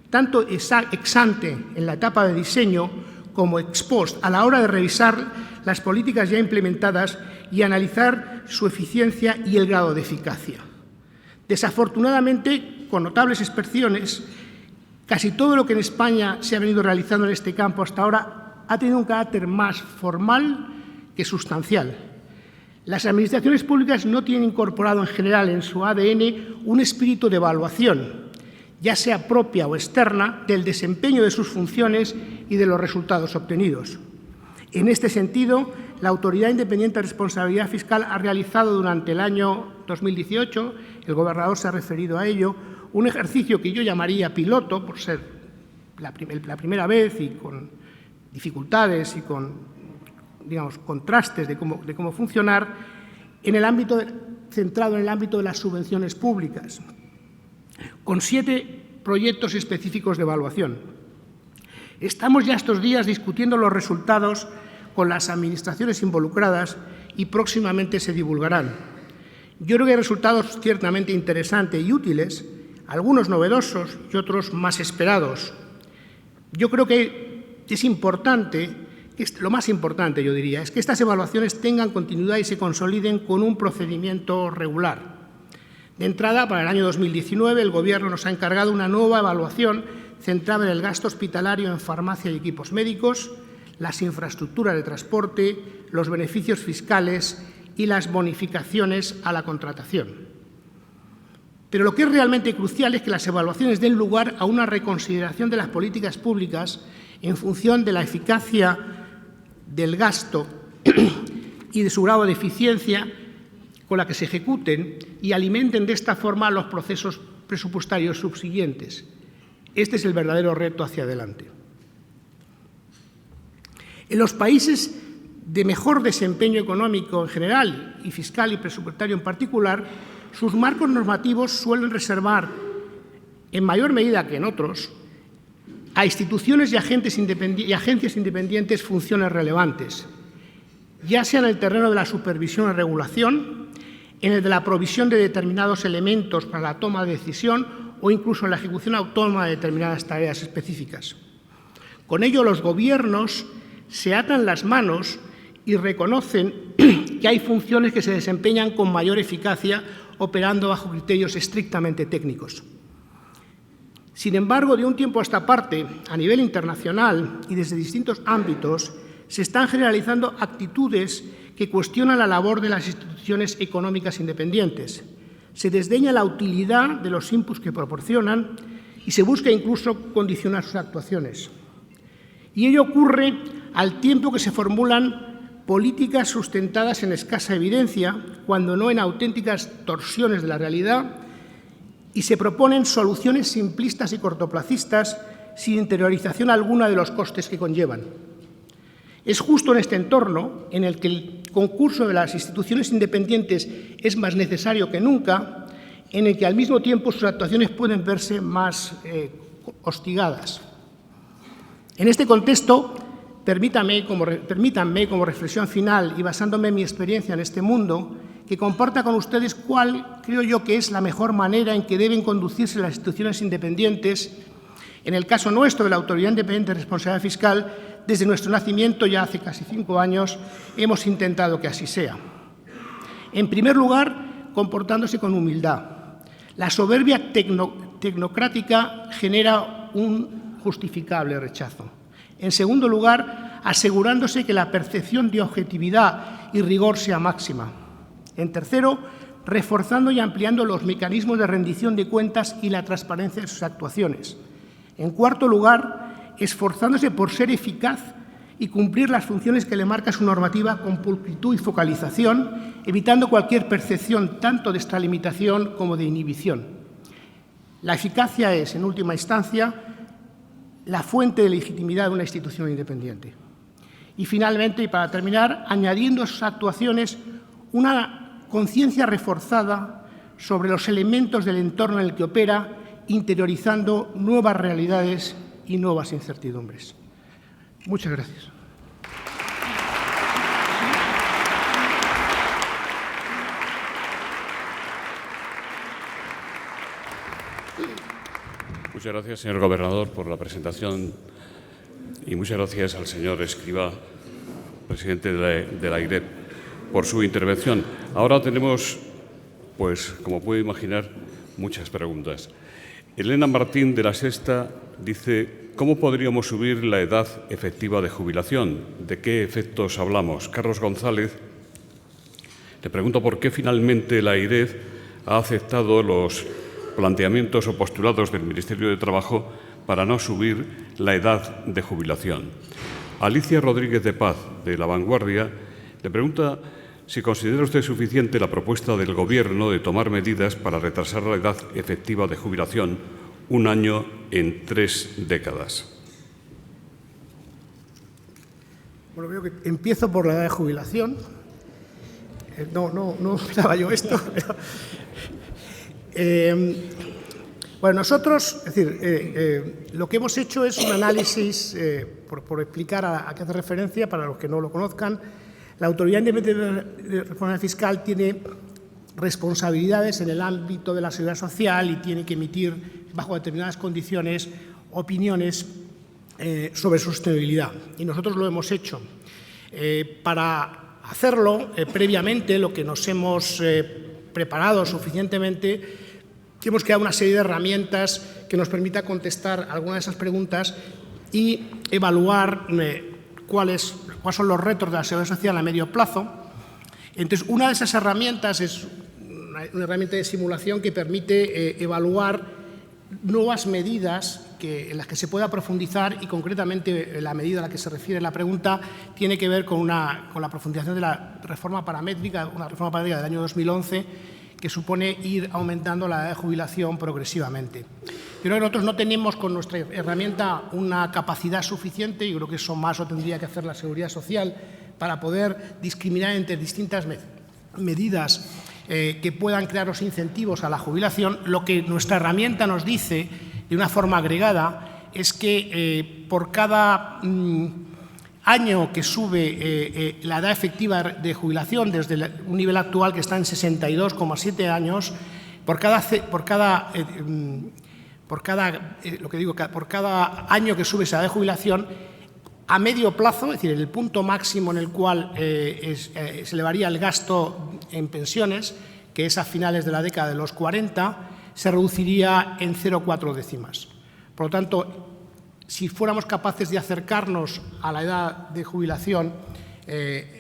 Speaker 3: tanto ex ante en la etapa de diseño como ex post a la hora de revisar las políticas ya implementadas y analizar su eficiencia y el grado de eficacia. Desafortunadamente, con notables excepciones, casi todo lo que en España se ha venido realizando en este campo hasta ahora ha tenido un carácter más formal que sustancial. Las administraciones públicas no tienen incorporado en general en su ADN un espíritu de evaluación, ya sea propia o externa, del desempeño de sus funciones y de los resultados obtenidos. En este sentido, la Autoridad Independiente de Responsabilidad Fiscal ha realizado durante el año 2018, el gobernador se ha referido a ello, un ejercicio que yo llamaría piloto, por ser la primera vez y con dificultades y con, digamos, contrastes de cómo funcionar, centrado en el ámbito de las subvenciones públicas, con 7 proyectos específicos de evaluación. Estamos ya estos días discutiendo los resultados con las administraciones involucradas y próximamente se divulgarán. Yo creo que hay resultados ciertamente interesantes y útiles, algunos novedosos y otros más esperados. Yo creo que es importante, lo más importante yo diría, es que estas evaluaciones tengan continuidad y se consoliden con un procedimiento regular. De entrada, para el año 2019, el Gobierno nos ha encargado una nueva evaluación centrada en el gasto hospitalario en farmacia y equipos médicos, las infraestructuras de transporte, los beneficios fiscales y las bonificaciones a la contratación. Pero lo que es realmente crucial es que las evaluaciones den lugar a una reconsideración de las políticas públicas en función de la eficacia del gasto y de su grado de eficiencia con la que se ejecuten y alimenten de esta forma los procesos presupuestarios subsiguientes. Este es el verdadero reto hacia adelante. En los países de mejor desempeño económico en general y fiscal y presupuestario en particular, sus marcos normativos suelen reservar, en mayor medida que en otros, a instituciones y agencias independientes funciones relevantes, ya sea en el terreno de la supervisión y regulación, en el de la provisión de determinados elementos para la toma de decisión o incluso en la ejecución autónoma de determinadas tareas específicas. Con ello, los gobiernos se atan las manos y reconocen que hay funciones que se desempeñan con mayor eficacia operando bajo criterios estrictamente técnicos. Sin embargo, de un tiempo a esta parte, a nivel internacional y desde distintos ámbitos, se están generalizando actitudes que cuestionan la labor de las instituciones económicas independientes. Se desdeña la utilidad de los inputs que proporcionan y se busca incluso condicionar sus actuaciones. Y ello ocurre al tiempo que se formulan políticas sustentadas en escasa evidencia, cuando no en auténticas torsiones de la realidad, y se proponen soluciones simplistas y cortoplacistas sin interiorización alguna de los costes que conllevan. Es justo en este entorno en el que el concurso de las instituciones independientes es más necesario que nunca, en el que al mismo tiempo sus actuaciones pueden verse más hostigadas. En este contexto, permítanme como reflexión final y basándome en mi experiencia en este mundo, que comparta con ustedes cuál creo yo que es la mejor manera en que deben conducirse las instituciones independientes. En el caso nuestro de la Autoridad Independiente de Responsabilidad Fiscal, desde nuestro nacimiento, ya hace casi 5 años, hemos intentado que así sea. En primer lugar, comportándose con humildad. La soberbia tecnocrática genera un justificable rechazo. En segundo lugar, asegurándose que la percepción de objetividad y rigor sea máxima. En tercero, reforzando y ampliando los mecanismos de rendición de cuentas y la transparencia de sus actuaciones. En cuarto lugar, esforzándose por ser eficaz y cumplir las funciones que le marca su normativa con pulcritud y focalización, evitando cualquier percepción tanto de extralimitación como de inhibición. La eficacia es, en última instancia, la fuente de legitimidad de una institución independiente. Y finalmente, y para terminar, añadiendo a sus actuaciones una conciencia reforzada sobre los elementos del entorno en el que opera, interiorizando nuevas realidades y nuevas incertidumbres. Muchas gracias.
Speaker 1: Muchas gracias, señor gobernador, por la presentación y muchas gracias al señor Escrivá, presidente de la AIREP, por su intervención. Ahora tenemos, pues, como puede imaginar, muchas preguntas. Elena Martín, de La Sexta, dice: ¿cómo podríamos subir la edad efectiva de jubilación? ¿De qué efectos hablamos? Carlos González le pregunta por qué finalmente la AIREF ha aceptado los planteamientos o postulados del Ministerio de Trabajo para no subir la edad de jubilación. Alicia Rodríguez de Paz, de La Vanguardia, le pregunta si considera usted suficiente la propuesta del Gobierno de tomar medidas para retrasar la edad efectiva de jubilación 1 año en 3 décadas.
Speaker 3: Bueno, veo que empiezo por la edad de jubilación. No esperaba yo esto. Bueno, nosotros, es decir, lo que hemos hecho es un análisis, por explicar a qué hace referencia, para los que no lo conozcan. La Autoridad Independiente de Responsabilidad Fiscal tiene responsabilidades en el ámbito de la seguridad social y tiene que emitir, bajo determinadas condiciones, opiniones sobre sostenibilidad. Y nosotros lo hemos hecho. Para hacerlo, previamente, lo que nos hemos preparado suficientemente, hemos creado una serie de herramientas que nos permita contestar algunas de esas preguntas y evaluar cuáles son los retos de la seguridad social a medio plazo. Entonces, una de esas herramientas es una herramienta de simulación que permite evaluar nuevas medidas en las que se pueda profundizar, y concretamente la medida a la que se refiere la pregunta tiene que ver con la profundización de la reforma paramétrica, una reforma paramétrica del año 2011, que supone ir aumentando la edad de jubilación progresivamente. Pero nosotros no tenemos con nuestra herramienta una capacidad suficiente, y creo que eso más lo tendría que hacer la Seguridad Social, para poder discriminar entre distintas medidas que puedan crear los incentivos a la jubilación. Lo que nuestra herramienta nos dice, de una forma agregada, es que por cada año que sube la edad efectiva de jubilación desde un nivel actual que está en 62,7 años, por cada año que sube esa edad de jubilación, a medio plazo, es decir, el punto máximo en el cual se elevaría el gasto en pensiones, que es a finales de la década de los 40, se reduciría en 0,4 décimas. Por lo tanto, si fuéramos capaces de acercarnos a la edad de jubilación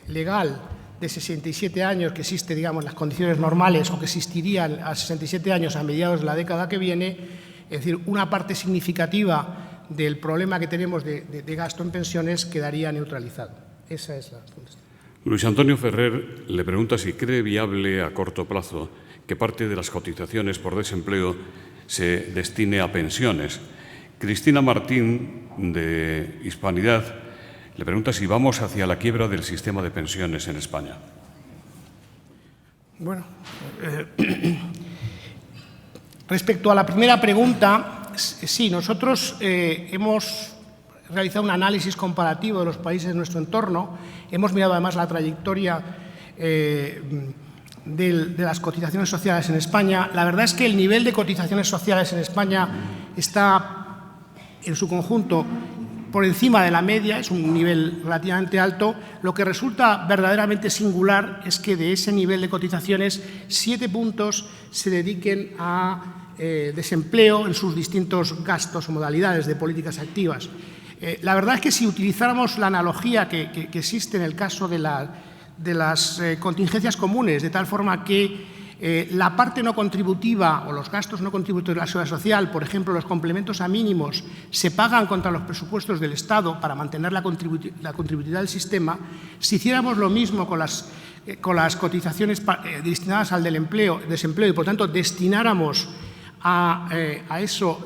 Speaker 3: legal de 67 años, que existe, digamos, en las condiciones normales, o que existirían a 67 años a mediados de la década que viene, es decir, una parte significativa del problema que tenemos de gasto en pensiones quedaría neutralizado. Esa es la respuesta.
Speaker 1: Luis Antonio Ferrer le pregunta si cree viable a corto plazo que parte de las cotizaciones por desempleo se destine a pensiones. Cristina Martín, de Hispanidad, le pregunta si vamos hacia la quiebra del sistema de pensiones en España.
Speaker 3: Bueno, respecto a la primera pregunta, sí, nosotros hemos realizado un análisis comparativo de los países de nuestro entorno. Hemos mirado además la trayectoria de las cotizaciones sociales en España. La verdad es que el nivel de cotizaciones sociales en España está, en su conjunto, por encima de la media, es un nivel relativamente alto. Lo que resulta verdaderamente singular es que de ese nivel de cotizaciones, 7 puntos se dediquen a desempleo en sus distintos gastos o modalidades de políticas activas. La verdad es que si utilizáramos la analogía que existe en el caso de las contingencias comunes, de tal forma que la parte no contributiva o los gastos no contributivos de la seguridad social, por ejemplo, los complementos a mínimos, se pagan contra los presupuestos del Estado para mantener la contributividad del sistema. Si hiciéramos lo mismo con las cotizaciones destinadas al desempleo y, por tanto, destináramos a eso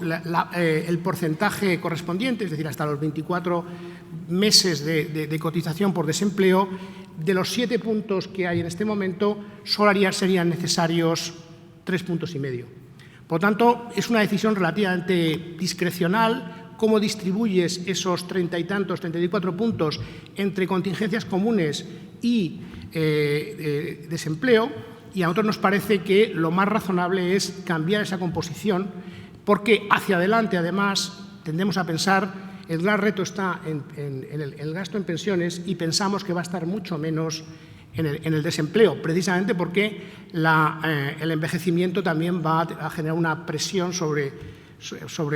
Speaker 3: el porcentaje correspondiente, es decir, hasta los 24 meses de cotización por desempleo, de los 7 puntos que hay en este momento, solo serían necesarios 3,5 puntos. Por tanto, es una decisión relativamente discrecional cómo distribuyes esos 30 y tantos, 34 puntos entre contingencias comunes y desempleo, y a nosotros nos parece que lo más razonable es cambiar esa composición, porque hacia adelante, además, tendemos a pensar. El gran reto está en el gasto en pensiones y pensamos que va a estar mucho menos en el desempleo, precisamente porque el envejecimiento también va a generar una presión sobre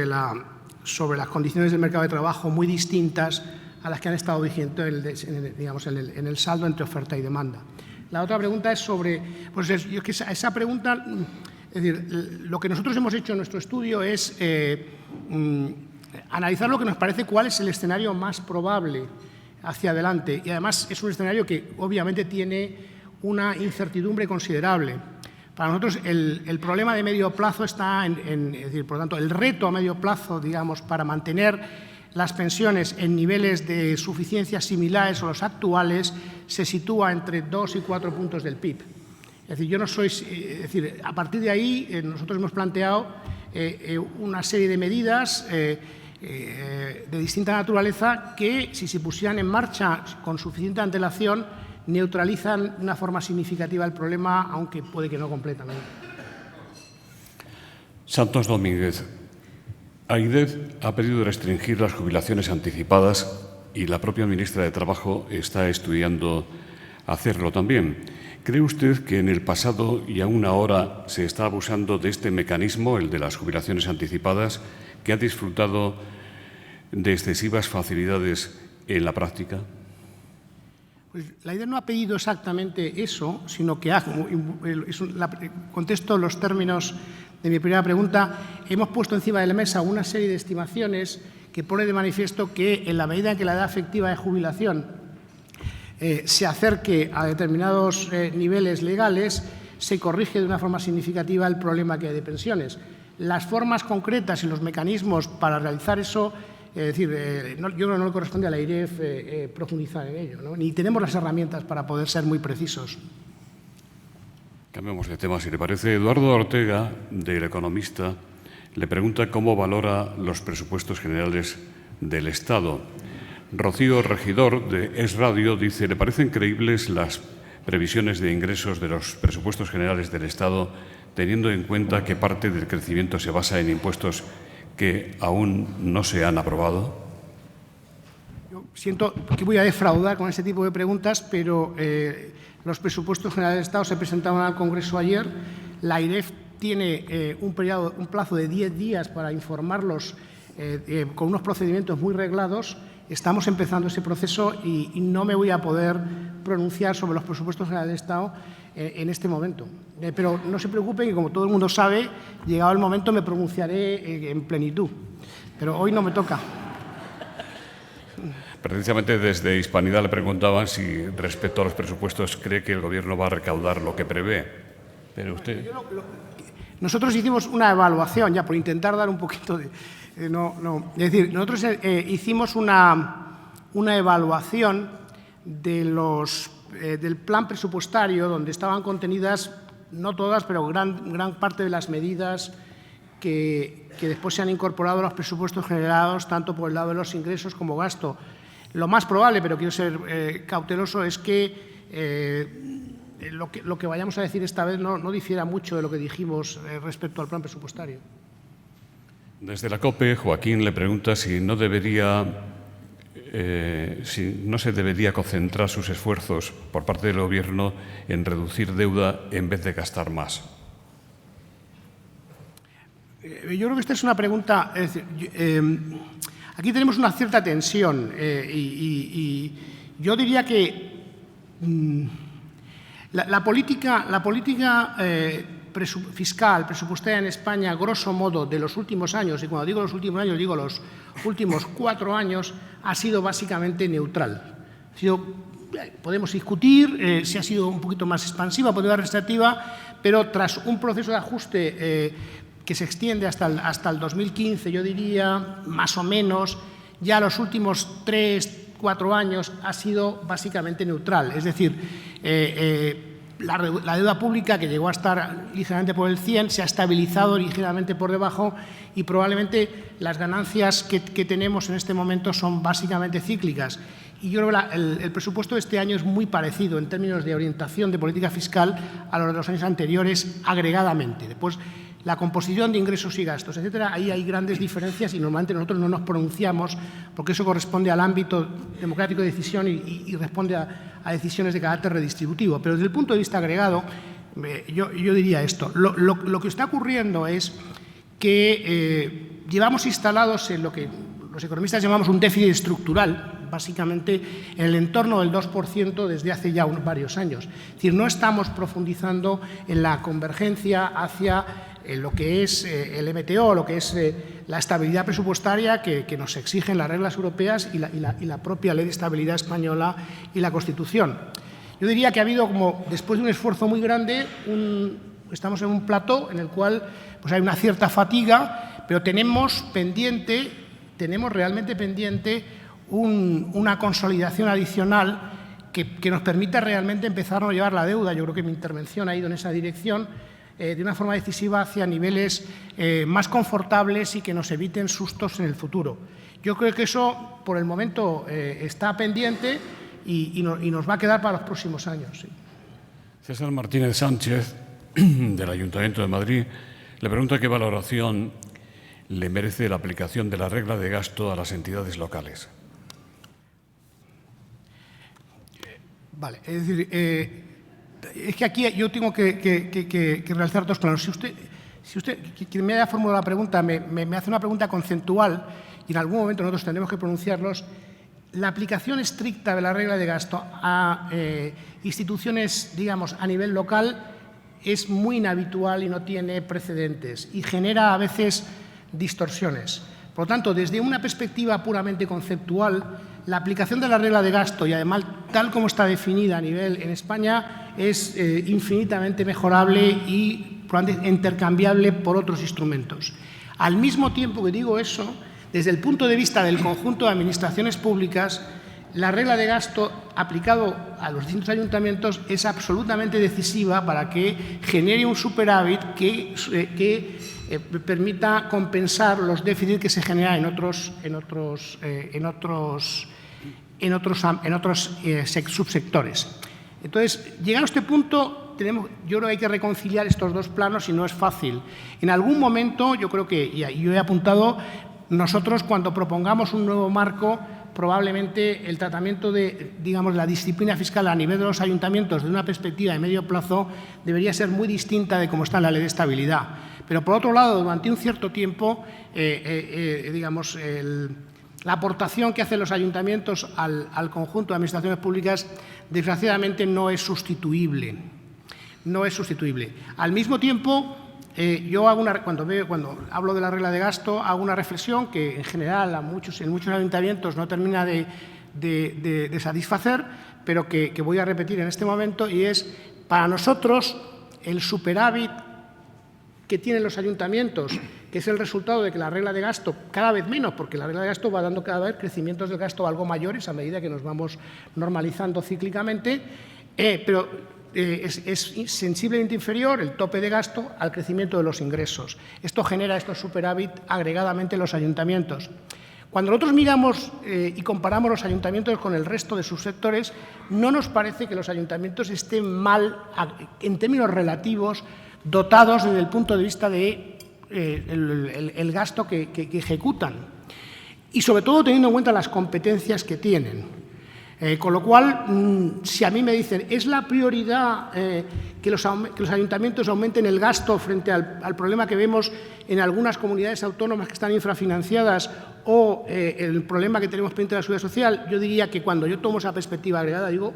Speaker 3: las condiciones del mercado de trabajo muy distintas a las que han estado vigentes en el saldo entre oferta y demanda. La otra pregunta es sobre, pues esa pregunta, es decir, lo que nosotros hemos hecho en nuestro estudio es analizar lo que nos parece cuál es el escenario más probable hacia adelante, y además es un escenario que obviamente tiene una incertidumbre considerable. Para nosotros el problema de medio plazo está es decir, por lo tanto, el reto a medio plazo, digamos, para mantener las pensiones en niveles de suficiencia similares a los actuales se sitúa entre 2 y 4 puntos del PIB. Es decir, a partir de ahí nosotros hemos planteado una serie de medidas de distinta naturaleza que, si se pusieran en marcha con suficiente antelación, neutralizan de una forma significativa el problema, aunque puede que no completamente.
Speaker 1: Santos Domínguez, AIDEF ha pedido restringir las jubilaciones anticipadas y la propia ministra de Trabajo está estudiando hacerlo también. ¿Cree usted que en el pasado y aún ahora se está abusando de este mecanismo, el de las jubilaciones anticipadas, que ha disfrutado de excesivas facilidades en la práctica?
Speaker 3: Pues la AIDEF no ha pedido exactamente eso, sino que contesto los términos de mi primera pregunta. Hemos puesto encima de la mesa una serie de estimaciones que pone de manifiesto que, en la medida en que la edad efectiva de jubilación se acerque a determinados niveles legales, se corrige de una forma significativa el problema que hay de pensiones. Las formas concretas y los mecanismos para realizar eso, es decir, yo creo que no le corresponde a la AIREF profundizar en ello, ¿no? Ni tenemos las herramientas para poder ser muy precisos.
Speaker 1: Cambiamos de tema, si le parece. Eduardo Ortega, del Economista, le pregunta cómo valora los presupuestos generales del Estado. Rocío Regidor, de Es Radio, dice: ¿le parecen creíbles las previsiones de ingresos de los presupuestos generales del Estado, teniendo en cuenta que parte del crecimiento se basa en impuestos que aún no se han aprobado?
Speaker 3: Yo siento que voy a defraudar con este tipo de preguntas, pero los presupuestos generales del Estado se presentaron al Congreso ayer. La AIREF tiene un plazo de 10 días para informarlos con unos procedimientos muy reglados. Estamos empezando ese proceso y no me voy a poder pronunciar sobre los presupuestos generales del Estado en este momento. Pero no se preocupen, que como todo el mundo sabe, llegado el momento me pronunciaré en plenitud. Pero hoy no me toca.
Speaker 1: Precisamente desde Hispanidad le preguntaban si, respecto a los presupuestos, cree que el Gobierno va a recaudar lo que prevé. Pero usted...
Speaker 3: Nosotros hicimos una evaluación, ya por intentar dar un poquito de... Es decir, nosotros hicimos una evaluación del plan presupuestario, donde estaban contenidas, no todas, pero gran parte de las medidas que después se han incorporado a los presupuestos generados tanto por el lado de los ingresos como gasto. Lo más probable, pero quiero ser cauteloso, es que lo que vayamos a decir esta vez no difiera mucho de lo que dijimos respecto al plan presupuestario.
Speaker 1: Desde la COPE, Joaquín le pregunta si no se debería concentrar sus esfuerzos por parte del Gobierno en reducir deuda en vez de gastar más.
Speaker 3: Yo creo que esta es una pregunta. Es decir, aquí tenemos una cierta tensión y yo diría que la política fiscal, presupuestaria en España, grosso modo, de los últimos años, y cuando digo los últimos años, digo los últimos 4 años, ha sido básicamente neutral. Podemos discutir si ha sido un poquito más expansiva, podría ser restrictiva, pero tras un proceso de ajuste que se extiende hasta el 2015, yo diría, más o menos, ya los últimos 3-4 años ha sido básicamente neutral. Es decir, la deuda pública, que llegó a estar ligeramente por el 100, se ha estabilizado ligeramente por debajo y probablemente las ganancias que tenemos en este momento son básicamente cíclicas. Y yo creo que el presupuesto de este año es muy parecido en términos de orientación de política fiscal a los de los años anteriores agregadamente. Después, la composición de ingresos y gastos, etcétera, ahí hay grandes diferencias y normalmente nosotros no nos pronunciamos porque eso corresponde al ámbito democrático de decisión y responde a decisiones de carácter redistributivo. Pero desde el punto de vista agregado, yo diría esto. Lo que está ocurriendo es que llevamos instalados en lo que los economistas llamamos un déficit estructural, básicamente en el entorno del 2% desde hace ya varios años. Es decir, no estamos profundizando en la convergencia hacia lo que es el MTO, lo que es la estabilidad presupuestaria que nos exigen las reglas europeas y la propia Ley de Estabilidad Española y la Constitución. Yo diría que ha habido, como después de un esfuerzo muy grande, estamos en un plató en el cual pues hay una cierta fatiga, pero tenemos realmente pendiente una consolidación adicional que nos permita realmente empezar a llevar la deuda. Yo creo que mi intervención ha ido en esa dirección, de una forma decisiva hacia niveles más confortables y que nos eviten sustos en el futuro. Yo creo que eso, por el momento, está pendiente y nos va a quedar para los próximos años. Sí.
Speaker 1: César Martínez Sánchez, del Ayuntamiento de Madrid, le pregunta qué valoración le merece la aplicación de la regla de gasto a las entidades locales.
Speaker 3: Vale, es decir, es que aquí yo tengo que realizar dos planos. Si usted, quien me haya formulado la pregunta, me hace una pregunta conceptual y en algún momento nosotros tendremos que pronunciarlos, la aplicación estricta de la regla de gasto a instituciones, digamos, a nivel local es muy inhabitual y no tiene precedentes y genera a veces distorsiones. Por lo tanto, desde una perspectiva puramente conceptual, la aplicación de la regla de gasto y además tal como está definida a nivel en España es infinitamente mejorable y probablemente intercambiable por otros instrumentos. Al mismo tiempo que digo eso, desde el punto de vista del conjunto de administraciones públicas, la regla de gasto aplicado a los distintos ayuntamientos es absolutamente decisiva para que genere un superávit que permita compensar los déficits que se generan en otros subsectores. Entonces, llegado a este punto, yo creo que hay que reconciliar estos dos planos y no es fácil. En algún momento, yo creo que, y yo he apuntado, nosotros cuando propongamos un nuevo marco, probablemente el tratamiento de, digamos, la disciplina fiscal a nivel de los ayuntamientos desde una perspectiva de medio plazo debería ser muy distinta de cómo está en la Ley de Estabilidad. Pero, por otro lado, durante un cierto tiempo, digamos, la aportación que hacen los ayuntamientos al conjunto de administraciones públicas, desgraciadamente, no es sustituible. No es sustituible. Al mismo tiempo, yo hago cuando hablo de la regla de gasto, hago una reflexión que, en general, en muchos ayuntamientos no termina de satisfacer, pero que voy a repetir en este momento, y es, para nosotros, el superávit que tienen los ayuntamientos, que es el resultado de que la regla de gasto, cada vez menos, porque la regla de gasto va dando cada vez crecimientos del gasto algo mayores a medida que nos vamos normalizando cíclicamente, pero es sensiblemente inferior el tope de gasto al crecimiento de los ingresos. Esto genera estos superávit agregadamente en los ayuntamientos. Cuando nosotros miramos y comparamos los ayuntamientos con el resto de sus sectores, no nos parece que los ayuntamientos estén mal, en términos relativos, dotados desde el punto de vista de el gasto que ejecutan. Y sobre todo teniendo en cuenta las competencias que tienen. Con lo cual, si a mí me dicen, ¿es la prioridad que los ayuntamientos aumenten el gasto frente al problema que vemos en algunas comunidades autónomas que están infrafinanciadas o el problema que tenemos pendiente de la seguridad social? Yo diría que cuando yo tomo esa perspectiva agregada digo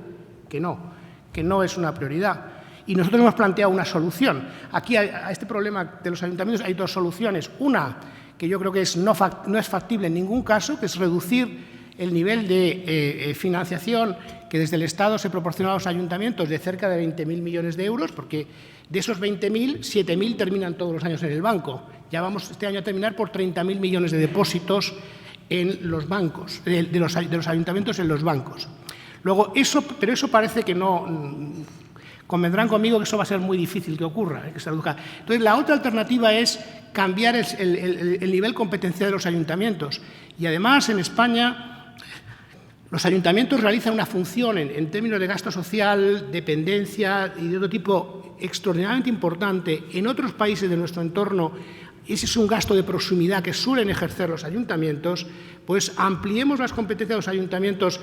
Speaker 3: que no es una prioridad. Y nosotros hemos planteado una solución. Aquí a este problema de los ayuntamientos hay dos soluciones. Una, que yo creo que no es factible en ningún caso, que es reducir el nivel de financiación que desde el Estado se proporciona a los ayuntamientos de cerca de 20.000 millones de euros, porque de esos 20.000, 7.000 terminan todos los años en el banco. Ya vamos este año a terminar por 30.000 millones de depósitos en los bancos, de los ayuntamientos en los bancos. Luego, pero eso parece que no... Convendrán conmigo que eso va a ser muy difícil que ocurra, que se reduzca. Entonces, la otra alternativa es cambiar el nivel competencial de los ayuntamientos. Y además, en España, los ayuntamientos realizan una función en términos de gasto social, dependencia y de otro tipo extraordinariamente importante. En otros países de nuestro entorno, ese es un gasto de proximidad que suelen ejercer los ayuntamientos, pues ampliemos las competencias de los ayuntamientos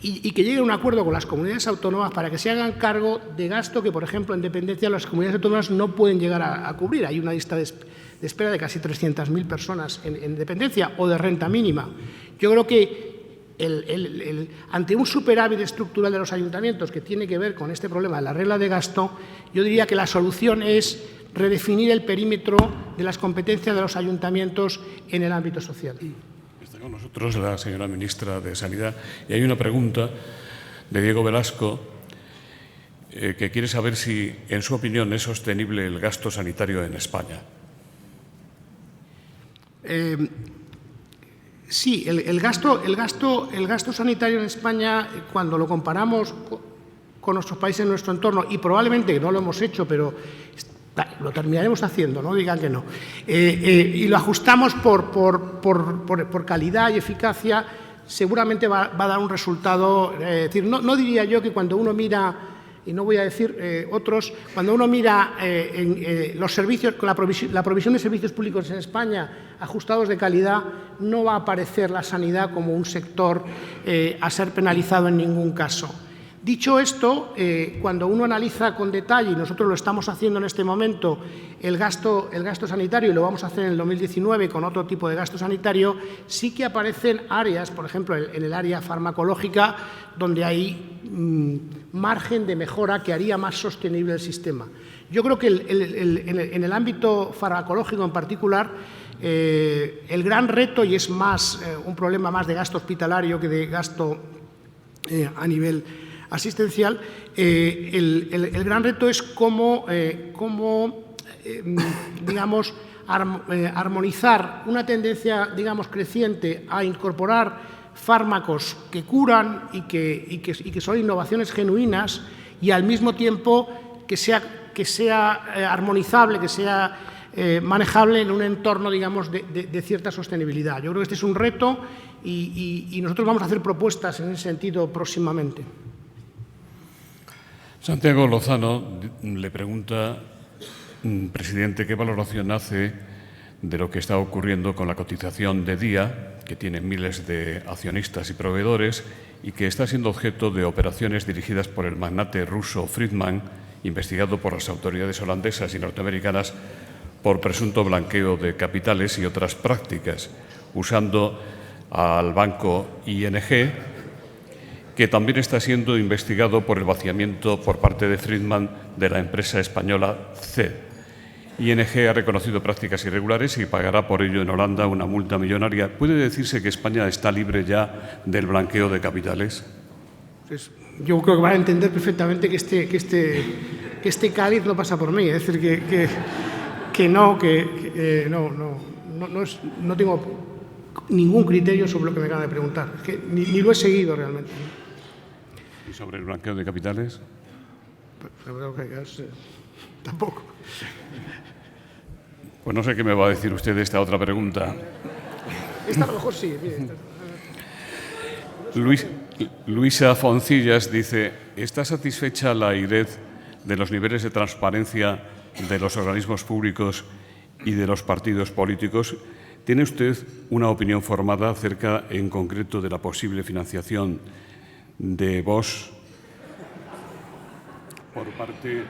Speaker 3: y que llegue a un acuerdo con las comunidades autónomas para que se hagan cargo de gasto que, por ejemplo, en dependencia las comunidades autónomas no pueden llegar a cubrir. Hay una lista de espera de casi 300.000 personas en dependencia o de renta mínima. Yo creo que ante un superávit estructural de los ayuntamientos que tiene que ver con este problema de la regla de gasto, yo diría que la solución es redefinir el perímetro de las competencias de los ayuntamientos en el ámbito social.
Speaker 1: Está con nosotros la señora ministra de Sanidad y hay una pregunta de Diego Velasco que quiere saber si, en su opinión, es sostenible el gasto sanitario en España.
Speaker 3: Sí, el gasto sanitario en España, cuando lo comparamos con nuestros países en nuestro entorno, y probablemente no lo hemos hecho, pero lo terminaremos haciendo, no digan que no, y lo ajustamos por calidad y eficacia, seguramente va a dar un resultado. Es decir, no diría yo que cuando uno mira, y no voy a decir otros, cuando uno mira los servicios, con la provisión de servicios públicos en España ajustados de calidad, no va a aparecer la sanidad como un sector a ser penalizado en ningún caso. Dicho esto, cuando uno analiza con detalle, y nosotros lo estamos haciendo en este momento, el gasto sanitario, y lo vamos a hacer en el 2019 con otro tipo de gasto sanitario, sí que aparecen áreas, por ejemplo, en el área farmacológica, donde hay margen de mejora que haría más sostenible el sistema. Yo creo que en el ámbito farmacológico en particular, el gran reto, y es más un problema más de gasto hospitalario que de gasto a nivel asistencial, el gran reto es cómo digamos, armonizar una tendencia, digamos, creciente a incorporar fármacos que curan y que son innovaciones genuinas, y al mismo tiempo que sea armonizable, que sea manejable en un entorno, digamos, de cierta sostenibilidad. Yo creo que este es un reto y nosotros vamos a hacer propuestas en ese sentido próximamente.
Speaker 1: Santiago Lozano le pregunta, presidente, ¿qué valoración hace de lo que está ocurriendo con la cotización de Día, que tiene miles de accionistas y proveedores y que está siendo objeto de operaciones dirigidas por el magnate ruso Friedman, investigado por las autoridades holandesas y norteamericanas por presunto blanqueo de capitales y otras prácticas, usando al banco ING, que también está siendo investigado por el vaciamiento por parte de Friedman de la empresa española C. ING ha reconocido prácticas irregulares y pagará por ello en Holanda una multa millonaria. ¿Puede decirse que España está libre ya del blanqueo de capitales?
Speaker 3: Pues yo creo que van a entender perfectamente que este cáliz no pasa por mí. Es decir, no tengo ningún criterio sobre lo que me acaban de preguntar. Es que ni lo he seguido realmente.
Speaker 1: ¿Y sobre el blanqueo de capitales?
Speaker 3: Tampoco.
Speaker 1: Pues no sé qué me va a decir usted de esta otra pregunta.
Speaker 3: Esta a lo mejor sí.
Speaker 1: Luisa Foncillas dice, ¿está satisfecha la AIREF de los niveles de transparencia de los organismos públicos y de los partidos políticos? ¿Tiene usted una opinión formada acerca, en concreto, de la posible financiación de Vox por parte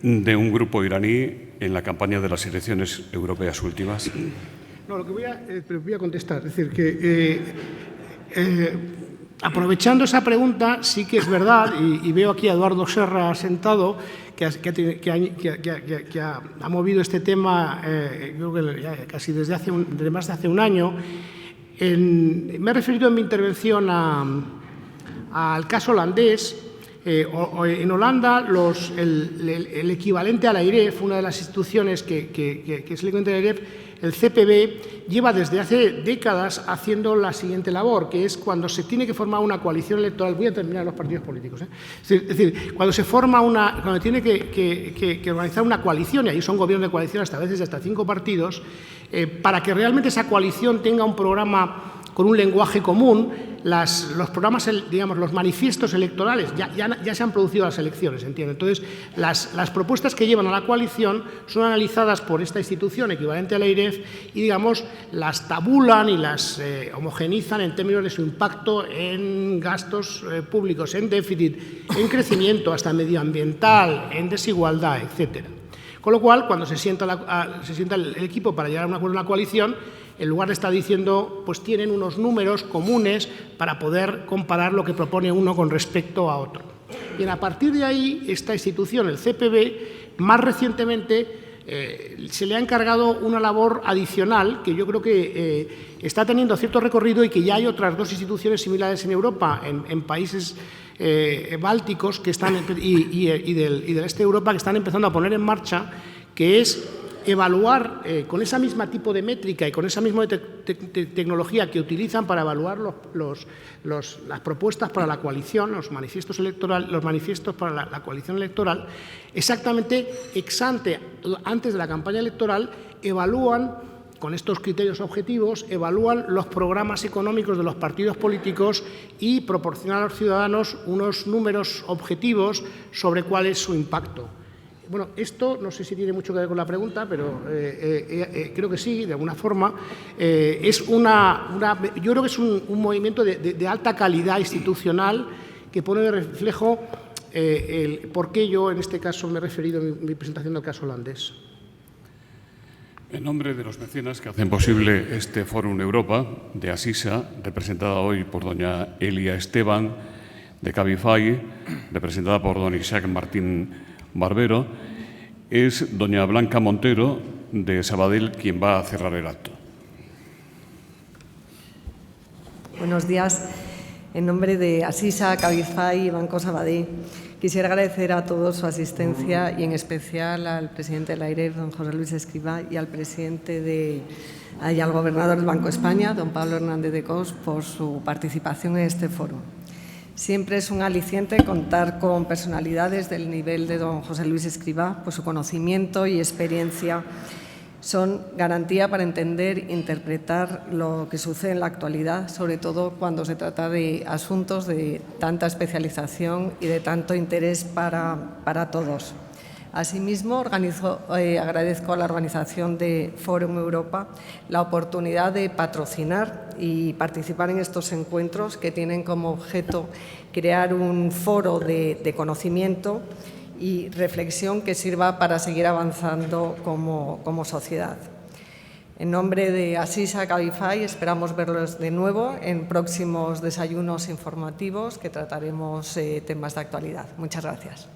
Speaker 1: de un grupo iraní en la campaña de las elecciones europeas últimas?
Speaker 3: No, lo que voy a contestar, es decir, que aprovechando esa pregunta, sí que es verdad, y veo aquí a Eduardo Serra sentado, que ha movido este tema, creo que casi desde más de hace un año. Me he referido en mi intervención al caso holandés. En Holanda, el equivalente a la AIREF, una de las instituciones que es el equivalente a la AIREF, el CPB, lleva desde hace décadas haciendo la siguiente labor, que es cuando se tiene que formar una coalición electoral. Voy a terminar los partidos políticos. Es decir, cuando se forma cuando tiene que organizar una coalición, y ahí son gobiernos de coalición hasta veces hasta 5 partidos, para que realmente esa coalición tenga un programa con un lenguaje común, los programas, digamos, los manifiestos electorales, ya se han producido las elecciones, entiendo. Entonces, las propuestas que llevan a la coalición son analizadas por esta institución equivalente a la AIREF y, digamos, las tabulan y las homogenizan en términos de su impacto en gastos públicos, en déficit, en crecimiento, hasta medioambiental, en desigualdad, etcétera. Con lo cual, cuando se sienta el equipo para llegar a un acuerdo en la coalición, en lugar de estar diciendo, pues tienen unos números comunes para poder comparar lo que propone uno con respecto a otro. Bien, a partir de ahí, esta institución, el CPB, más recientemente se le ha encargado una labor adicional que yo creo que está teniendo cierto recorrido y que ya hay otras 2 instituciones similares en Europa, en países bálticos que están, y del este de Europa, que están empezando a poner en marcha, que es evaluar con esa misma tipo de métrica y con esa misma tecnología que utilizan para evaluar las propuestas para la coalición, los manifiestos para la coalición electoral, exactamente ex ante, antes de la campaña electoral, evalúan con estos criterios objetivos, evalúan los programas económicos de los partidos políticos y proporcionan a los ciudadanos unos números objetivos sobre cuál es su impacto. Bueno, esto no sé si tiene mucho que ver con la pregunta, pero creo que sí, de alguna forma. Yo creo que es un movimiento de alta calidad institucional que pone de reflejo por qué yo, en este caso, me he referido en mi presentación al caso holandés.
Speaker 1: En nombre de los mecenas que hacen posible este Fórum Europa de Asisa, representada hoy por doña Elia Esteban, de Cabify, representada por don Isaac Martín Barbero, es doña Blanca Montero, de Sabadell, quien va a cerrar el acto.
Speaker 4: Buenos días. En nombre de Asisa, Cabify y Banco Sabadell, quisiera agradecer a todos su asistencia y en especial al presidente de la AIREF, don José Luis Escrivá, y al y al gobernador del Banco de España, don Pablo Hernández de Cos, por su participación en este foro. Siempre es un aliciente contar con personalidades del nivel de don José Luis Escrivá, pues su conocimiento y experiencia son garantía para entender e interpretar lo que sucede en la actualidad, sobre todo cuando se trata de asuntos de tanta especialización y de tanto interés para todos. Asimismo, agradezco a la organización de Fórum Europa la oportunidad de patrocinar y participar en estos encuentros que tienen como objeto crear un foro de conocimiento y reflexión que sirva para seguir avanzando como sociedad. En nombre de Asisa Cabify, esperamos verlos de nuevo en próximos desayunos informativos que trataremos temas de actualidad. Muchas gracias.